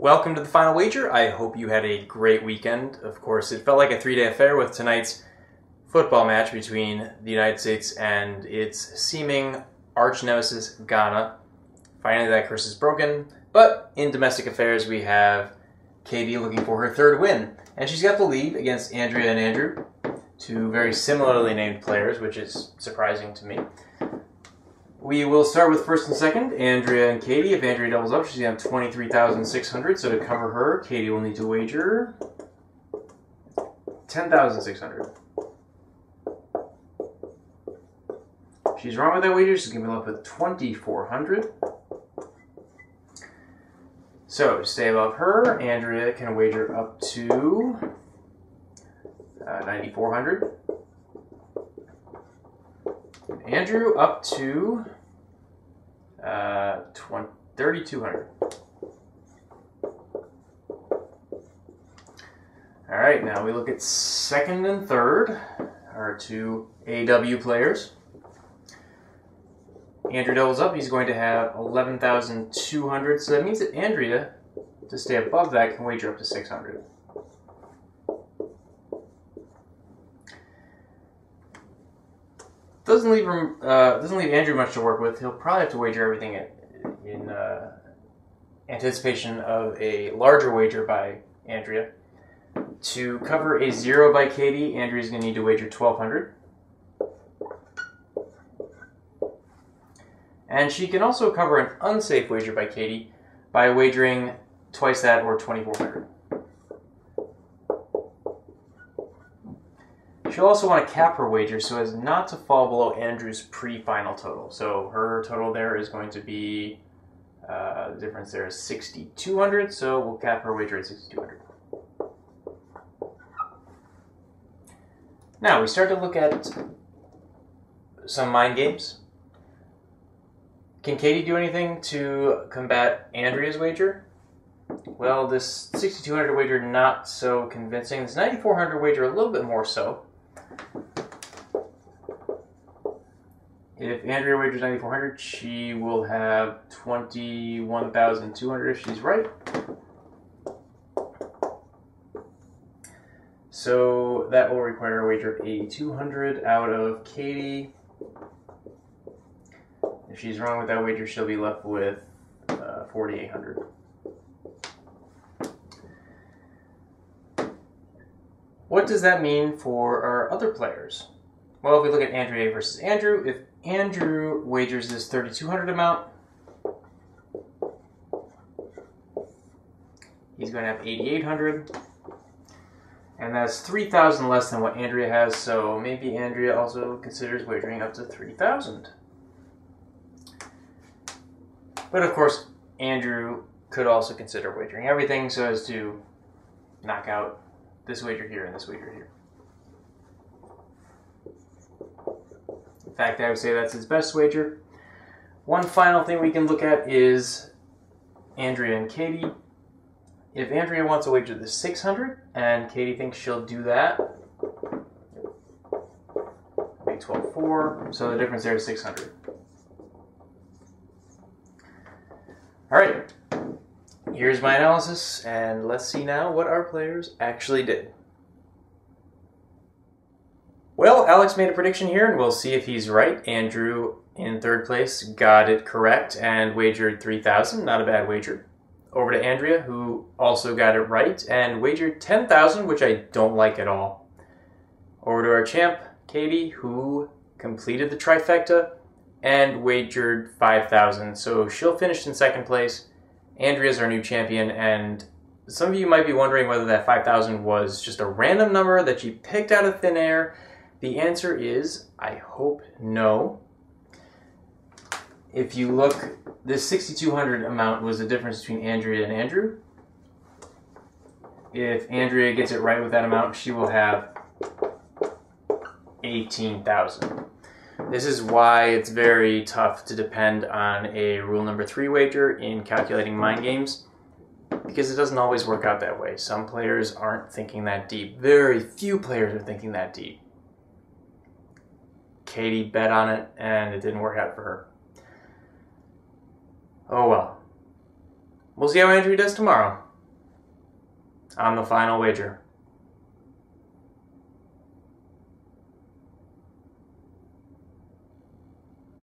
Welcome to the Final Wager. I hope you had a great weekend. Of course, it felt like a three-day affair with tonight's football match between the United States and its seeming arch-nemesis, Ghana. Finally, that curse is broken. But in domestic affairs, we have Katie looking for her third win. And she's got the lead against Andrea and Andrew, two very similarly named players, which is surprising to me. We will start with first and second, Andrea and Katie. If Andrea doubles up, she's going to have 23,600. So to cover her, Katie will need to wager 10,600. If she's wrong with that wager, she's going to be left with 2,400. So to stay above her, Andrea can wager up to 9,400. Andrew up to 3,200. All right, now we look at second and third, our two AW players. Andrew doubles up. He's going to have 11,200. So that means that Andrea, to stay above that, can wager up to 600. Doesn't leave Andrew much to work with. He'll probably have to wager everything in anticipation of a larger wager by Andrea. To cover a 0 by Katie, Andrea's going to need to wager 1,200. And she can also cover an unsafe wager by Katie by wagering twice that, or 2,400. She'll also want to cap her wager so as not to fall below Andrew's pre-final total. So her total there is going to be, the difference there is 6,200, so we'll cap her wager at 6,200. Now we start to look at some mind games. Can Katie do anything to combat Andrea's wager? Well, this 6,200 wager, not so convincing. This 9,400 wager, a little bit more so. If Andrea wagers 9,400, she will have 21,200 if she's right. So that will require a wager of 8,200 out of Katie. If she's wrong with that wager, she'll be left with 4,800. What does that mean for our other players? Well, if we look at Andrea versus Andrew, if Andrew wagers this 3,200 amount, he's going to have 8,800. And that's 3,000 less than what Andrea has, so maybe Andrea also considers wagering up to 3,000. But of course, Andrew could also consider wagering everything so as to knock out this wager here and this wager here. In fact, I would say that's his best wager. One final thing we can look at is Andrea and Katie. If Andrea wants to wager the 600 and Katie thinks she'll do that, make 12,400, so the difference there is 600. All right, here's my analysis, and let's see now what our players actually did. Well, Alex made a prediction here, and we'll see if he's right. Andrew, in third place, got it correct and wagered 3,000. Not a bad wager. Over to Andrea, who also got it right and wagered 10,000, which I don't like at all. Over to our champ, Katie, who completed the trifecta and wagered 5,000. So she'll finish in second place. Andrea's our new champion, and some of you might be wondering whether that 5,000 was just a random number that she picked out of thin air. The answer is, I hope, no. If you look, this 6,200 amount was the difference between Andrea and Andrew. If Andrea gets it right with that amount, she will have 18,000. This is why it's very tough to depend on a rule number 3 wager in calculating mind games, because it doesn't always work out that way. Some players aren't thinking that deep. Very few players are thinking that deep. Katie bet on it, and it didn't work out for her. Oh well. We'll see how Andrew does tomorrow. on the final wager.